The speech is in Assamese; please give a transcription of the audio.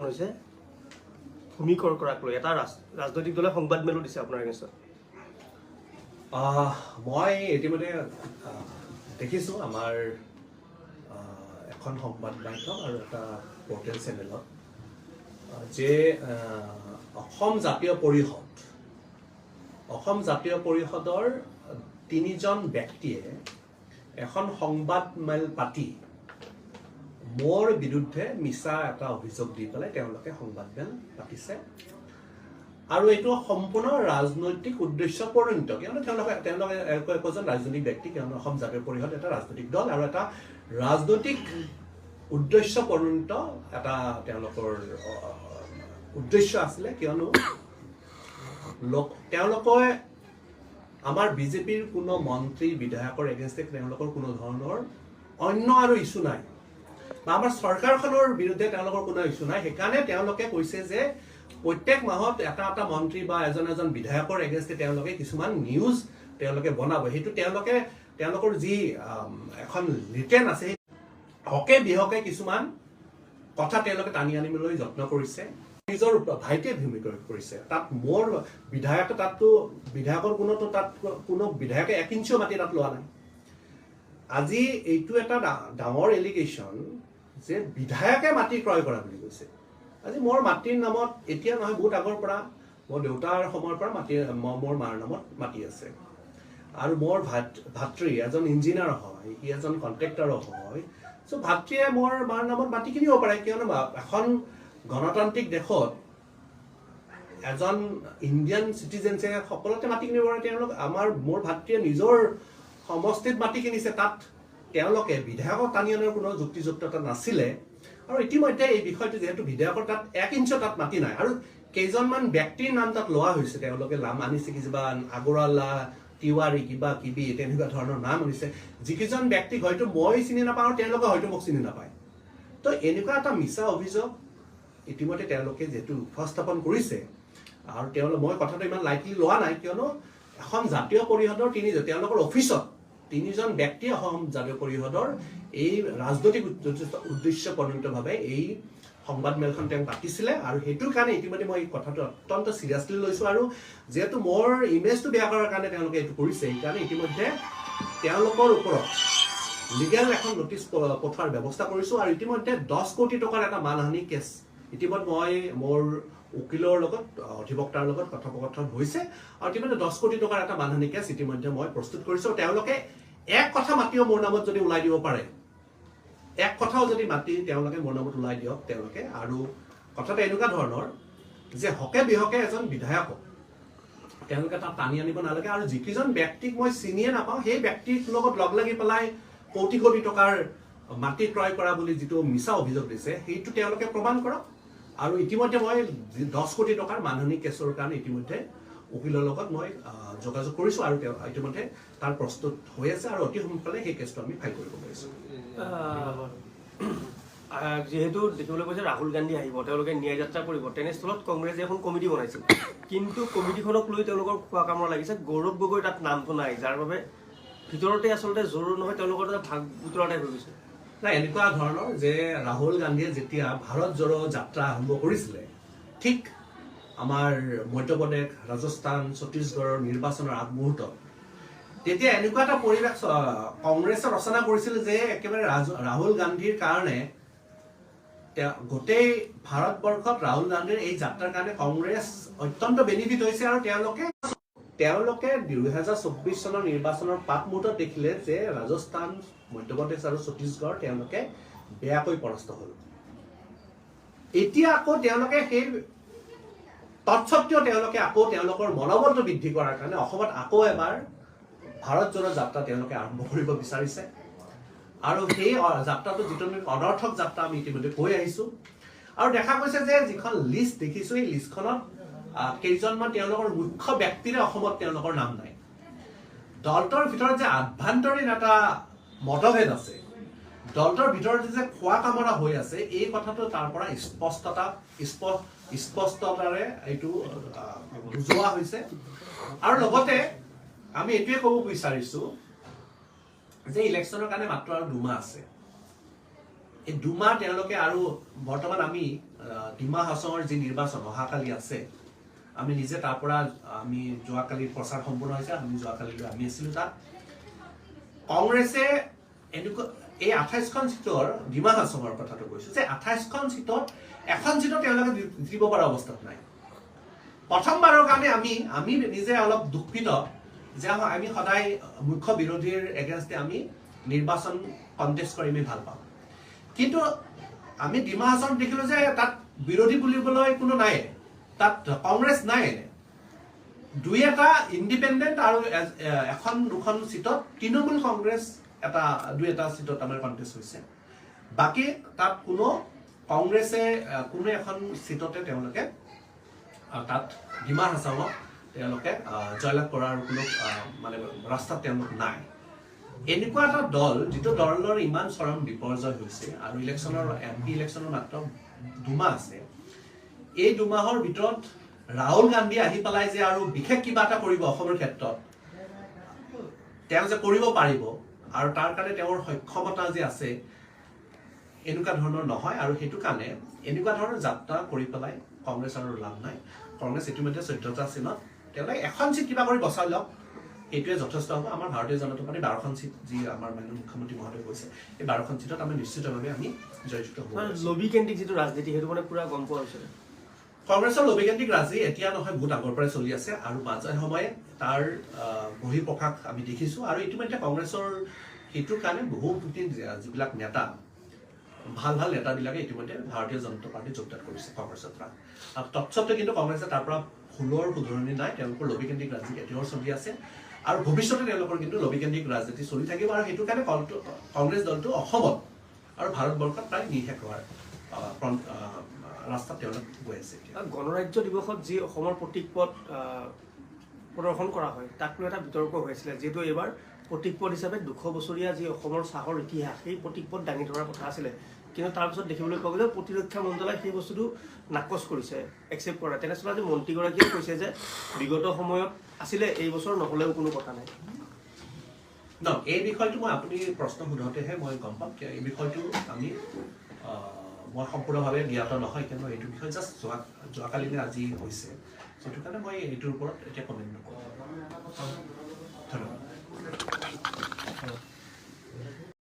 হৈছে ভূমি কৰকৰাক লৈ এটা ৰাজনৈতিক দলে সংবাদ মেলো দিছে আপোনাৰ এগেইনষ্টত। মই ইতিমধ্যে দেখিছোঁ আমাৰ এখন সংবাদ মাধ্যম আৰু এটা পৰ্টেল চেনেলত যে অসম জাতীয় পৰিষদৰ 3জন ব্যক্তিয়ে এখন সংবাদ মেল পাতি মোৰ বিৰুদ্ধে মিছা এটা অভিযোগ দি পেলাই তেওঁলোকে সংবাদ মেল পাতিছে আৰু এইটো সম্পূৰ্ণ ৰাজনৈতিক উদ্দেশ্য পৰিণত কিয়নো তেওঁলোকে একজন ৰাজনৈতিক ব্যক্তি কিয়নো অসম জাতীয় পৰিষদ এটা ৰাজনৈতিক দল আৰু এটা ৰাজনৈতিক উদ্দেশ্য পৰিণত এটা তেওঁলোকৰ উদ্দেশ্য আছিলে কিয়নো তেওঁলোকে আমাৰ বিজেপিৰ কোনো মন্ত্ৰী বিধায়কৰ এগেইনষ্টে তেওঁলোকৰ কোনো ধৰণৰ অন্য আৰু ইছ্যু নাই বা আমাৰ চৰকাৰখনৰ বিৰুদ্ধে তেওঁলোকৰ কোনো ইছ্যু নাই। সেইকাৰণে তেওঁলোকে কৈছে যে প্ৰত্যেক মাহত এটা মন্ত্ৰী বা এজন বিধায়কৰ এগেইনষ্টে তেওঁলোকে কিছুমান নিউজ তেওঁলোকে বনাব। সেইটো তেওঁলোকৰ যি এখন ৰিটেন আছে হকে বিহকে কিছুমান কথা তেওঁলোকে টানি আনিবলৈ যত্ন কৰিছে। নিজৰ ভাইটিয়ে ভূমি কৰিছে তাত মোৰ বিধায়কৰ কোনো বিধায়কে 1 ইঞ্চিও মাটি তাত লোৱা নাই। আজি এইটো এটা ডাঙৰ এলিগেশ্যন যে বিধায়কে মাটি ক্ৰয় কৰা বুলি কৈছে। আজি মোৰ মাটিৰ নামত এতিয়া নহয় বহুত আগৰ পৰা মোৰ দেউতাৰ সময়ৰ পৰা মোৰ মাৰ নামত মাটি আছে আৰু মোৰ ভাতৃ এজন ইঞ্জিনিয়াৰ হয়, সি এজন কণ্ট্ৰেক্টৰ হয়। চ' ভাতৃয়ে মোৰ মাৰ নামত মাটি কিনিব পাৰে কিয়নো এখন গণতান্ত্ৰিক দেশত এজন ইণ্ডিয়ান চিটিজেনছে সকলোতে মাটি কিনিব পাৰে। মোৰ ভাতৃয়ে নিজৰ সমষ্টিত মাটি কিনিছে, তাত তেওঁলোকে বিধায়কক টানি অনাৰ কোনো যুক্তিযুক্ততা নাছিলে। আৰু ইতিমধ্যে এই বিষয়টো যিহেতু বিধায়কৰ তাত 1 ইঞ্চিও তাত মাটি নাই আৰু কেইজনমান ব্যক্তিৰ নাম তাত লোৱা হৈছে, তেওঁলোকে নাম আনিছে কিবা আগৰৱালা তিৱাৰী কিবা কিবি তেনেকুৱা ধৰণৰ নাম আনিছে যিকেইজন ব্যক্তিক হয়তো মই চিনি নাপাওঁ, তেওঁলোকে হয়তো মোক চিনি নাপায়। তো এনেকুৱা এটা মিছা অভিযোগ ইতিমধ্যে তেওঁলোকে যিহেতু উপস্থাপন কৰিছে আৰু মই কথাটো ইমান লাইটলি লোৱা নাই কিয়নো এখন জাতীয় পৰিষদৰ তেওঁলোকৰ অফিচত 3জন ব্যক্তিয়ে অসম জাতীয় পৰিষদৰ এই ৰাজনৈতিক উদ্দেশ্য পৰিণতভাৱে এই সংবাদ মেলখন তেওঁ পাতিছিলে আৰু সেইটোৰ কাৰণে ইতিমধ্যে মই এই কথাটো অত্যন্ত চিৰিয়াছলি লৈছোঁ আৰু যিহেতু মোৰ ইমেজটো বেয়া কৰাৰ কাৰণে তেওঁলোকে এইটো কৰিছে সেইকাৰণে ইতিমধ্যে তেওঁলোকৰ ওপৰত লিগেল এখন নটিচ পঠোৱাৰ ব্যৱস্থা কৰিছোঁ আৰু ইতিমধ্যে 10 কোটি টকাৰ এটা মানহানি কেছ ইতিমধ্যে মই মোৰ উকিলৰ লগত অধিবক্তাৰ লগত কথোপকথন হৈছে আৰু ইতিমধ্যে 10 কোটি টকাৰ এটা মানহানি কেছ ইতিমধ্যে মই প্ৰস্তুত কৰিছোঁ। তেওঁলোকে এক কথা মাতিও মোৰ নামত যদি ওলাই দিব পাৰে, এক কথাও যদি মাতি তেওঁলোকে মোৰ নামত ওলাই দিয়ক তেওঁলোকে। আৰু কথাটো এনেকুৱা ধৰণৰ যে হকে বিহকে এজন বিধায়কক তেওঁলোকে তাত টানি আনিব নালাগে আৰু যিকেইজন ব্যক্তিক মই চিনিয়ে নাপাওঁ সেই ব্যক্তিৰ লগত লগ লাগি পেলাই কোটি কোটি টকাৰ মাটি ক্ৰয় কৰা বুলি যিটো মিছা অভিযোগ দিছে সেইটো তেওঁলোকে প্ৰমাণ কৰক। আৰু ইতিমধ্যে মই 10 কোটি টকাৰ মানহানি কেছৰ কাৰণে ইতিমধ্যে উকিলৰ লগত মই যোগাযোগ কৰিছোঁ আৰু ইতিমধ্যে তাৰ প্ৰস্তুত হৈ আছে আৰু অতি সোনকালে সেই কেছটো আমি ফাইল কৰিব পাৰিছোঁ। যিহেতু দেখিবলৈ পাইছে ৰাহুল গান্ধী আহিব, তেওঁলোকে ন্যায় যাত্ৰা কৰিব, তেনেস্থলত কংগ্ৰেছে এখন কমিটি বনাইছিল কিন্তু কমিটিখনক লৈ তেওঁলোকৰ খোৱা কামৰা লাগিছে। গৌৰৱ গগৈ তাত নামটো নাই, যাৰ বাবে ভিতৰতে আচলতে জৰুৰ নহয় তেওঁলোকৰ এটা ভাগ বুতৰা টাইপ হৈ গৈছে। নাই, এনেকুৱা ধৰণৰ যে ৰাহুল গান্ধীয়ে যেতিয়া ভাৰত জোড়ো যাত্ৰা আৰম্ভ কৰিছিলে ঠিক আমাৰ মধ্যপ্ৰদেশ, ৰাজস্থান, ছত্তীশগড়ৰ নিৰ্বাচনৰ আগমুহূৰ্তত তেতিয়া এনেকুৱা এটা পৰিৱেশ কংগ্ৰেছে ৰচনা কৰিছিল যে একেবাৰে ৰাহুল গান্ধীৰ কাৰণে গোটেই ভাৰতবৰ্ষত ৰাহুল গান্ধীৰ এই যাত্ৰাৰ কাৰণে কংগ্ৰেছ অত্যন্ত বেনিফিট হৈছে আৰু তেওঁলোকে 2024 চনৰ নিৰ্বাচনৰ পাক মুহূৰ্তত দেখিলে যে ৰাজস্থান, মধ্যপ্ৰদেশ আৰু ছত্তীশগড় তেওঁলোকে বেয়াকৈ পৰাস্ত হ'ল। এতিয়া আকৌ তেওঁলোকে সেই তৎসত্ত্বেও তেওঁলোকে আকৌ তেওঁলোকৰ মনোবলটো বৃদ্ধি কৰাৰ কাৰণে অসমত আকৌ এবাৰ ভাৰত জোড়ো যাত্ৰা তেওঁলোকে আৰম্ভ কৰিব বিচাৰিছে আৰু সেই যাত্ৰাটো যিটো অনৰ্থক যাত্ৰা আমি ইতিমধ্যে কৈ আহিছোঁ আৰু দেখা গৈছে যে যিখন লিষ্ট দেখিছোঁ এই লিষ্টখনত কেইজনমান তেওঁলোকৰ মুখ্য ব্যক্তিৰে অসমত তেওঁলোকৰ নাম নাই। দলটোৰ ভিতৰত যে আভ্যন্তৰীণ এটা মতভেদ আছে, দলটোৰ ভিতৰত যে খোৱা কামৰা হৈ আছে এই কথাটো তাৰ পৰা স্পষ্টতাৰে এইটো বুজোৱা হৈছে। আৰু লগতে আমি এইটোৱে ক'ব বিচাৰিছোঁ যে ইলেকশ্যনৰ কাৰণে মাত্ৰ আৰু 2 মাহ আছে। এই দুমাহ তেওঁলোকে আৰু বৰ্তমান আমি ডিমা হাছঙৰ যি নিৰ্বাচন অহাকালি আছে আমি নিজে তাৰ পৰা আমি যোৱাকালি প্ৰচাৰ সম্পূৰ্ণ হৈছে আমি যোৱাকালিলৈ আমি আছিলোঁ তাত কংগ্ৰেছে এনেকুৱা এই 28খন সিটৰ ডিমা হাছঙৰ কথাটো কৈছোঁ যে 28খন সিটত এখন সিটত তেওঁলোকে জিকিব পৰা অৱস্থাত নাই প্ৰথমবাৰৰ কাৰণে আমি নিজে অলপ দুখিত যে আমি সদায় মুখ্য বিৰোধীৰ এগেইনষ্টে আমি নিৰ্বাচন কণ্টেষ্ট কৰি আমি ভাল পাওঁ কিন্তু আমি ডিমা হাছঙত দেখিলোঁ যে তাত বিৰোধী বুলিবলৈ কোনো নাই তাত কংগ্ৰেছ নাই দুই এটা ইণ্ডিপেণ্ডেণ্ট আৰু এখন দুখন সিটত তৃণমূল কংগ্ৰেছ দুই এটা সিটত আমাৰ কণ্টেষ্ট হৈছে বাকী তাত কোনো কংগ্ৰেছে কোনো এখন সিটতে তেওঁলোকে তাত ডিমা হাছঙক তেওঁলোকে জয়লাভ কৰাৰ কোনো মানে ৰাস্তাত তেওঁলোক নাই এনেকুৱা এটা দল যিটো দলৰ ইমান চৰম বিপৰ্যয় হৈছে আৰু ইলেকশ্যনৰ MP ইলেকশ্যনৰ মাত্ৰ দুমাহ আছে এই দুমাহৰ ভিতৰত ৰাহুল গান্ধী আহি পেলাই যে আৰু বিশেষ কিবা এটা কৰিব অসমৰ ক্ষেত্ৰত তেওঁ যে কৰিব পাৰিব আৰু তাৰ কাৰণে তেওঁৰ সক্ষমতা যে আছে এনেকুৱা ধৰণৰ নহয় আৰু সেইটো কাৰণে এনেকুৱা ধৰণৰ যাত্ৰা কৰি পেলাই কংগ্ৰেছ আৰু লাভ নাই কংগ্ৰেছ ইতিমধ্যে 14টা আসনত তেওঁলোকে এখন সিট কিবা কৰি বচাই লওক এইটোৱে যথেষ্ট হ'ব আমাৰ ভাৰতীয় জনতা পাৰ্টি 12খন সিট যি আমাৰ মাননীয় মুখ্যমন্ত্ৰী মহোদয় কৈছে এই 12খন সিটত আমি নিশ্চিতভাৱে আমি জয়যুক্ত হ'ব লবি কেন্দ্ৰিক যিটো ৰাজনীতি সেইটো মানে পুৰা গম পোৱা হৈছে কংগ্ৰেছৰ লবিকেন্দ্ৰিক ৰাজনীতি এতিয়া নহয় বহুত আগৰ পৰাই চলি আছে আৰু মাজে সময়ে তাৰ বহিঃপ্ৰকাশ আমি দেখিছোঁ আৰু ইতিমধ্যে কংগ্ৰেছৰ সেইটোৰ কাৰণে বহুত যিবিলাক নেতা ভাল ভাল নেতাবিলাকে ইতিমধ্যে ভাৰতীয় জনতা পাৰ্টীত যোগদান কৰিছে কংগ্ৰেছৰ পৰা আৰু তৎসত্ত্বেও কিন্তু কংগ্ৰেছে তাৰ পৰা ফুলৰ শুধৰণি নাই তেওঁলোকৰ লবিকেন্দ্ৰিক ৰাজনীতি এতিয়াও চলি আছে আৰু ভৱিষ্যতে তেওঁলোকৰ কিন্তু লবিকেন্দ্ৰিক ৰাজনীতি চলি থাকিব আৰু সেইটো কাৰণে কংগ্ৰেছ দলটো অসমত আৰু ভাৰতবৰ্ষত প্ৰায় নিশেষ হোৱাৰ ৰাস্তাত তেওঁলোক গৈ আছে গণৰাজ্য দিৱসত যি অসমৰ প্ৰতীকপট প্ৰদৰ্শন কৰা হয় তাক লৈ এটা বিতৰ্ক হৈ আছিলে যিহেতু এইবাৰ প্ৰতীকপট হিচাপে 200 বছৰীয়া যি অসমৰ চাহৰ ইতিহাস সেই প্ৰতীকপট দাঙি ধৰাৰ কথা আছিলে কিন্তু তাৰপিছত দেখিবলৈ পোৱা গ'লে প্ৰতিৰক্ষা মন্ত্ৰালয়ে সেই বস্তুটো নাকচ কৰিছে একচেপ্ট কৰা তেনেস্থলত আজি মন্ত্ৰীগৰাকীয়ে কৈছে যে বিগত সময়ত আছিলে এই বছৰ নহ'লেও কোনো কথা নাই ন এই বিষয়টো মই আপুনি প্ৰশ্ন সোধোতেহে মই গম পাম যে এই বিষয়টো আমি মই সম্পূৰ্ণভাৱে জ্ঞাত নহয় কিন্তু এইটো বিষয় জাষ্ট যোৱাকালি আজি হৈছে সেইটো কাৰণে মই এইটোৰ ওপৰত এতিয়া কমেণ্ট নকৰোঁ ধন্যবাদ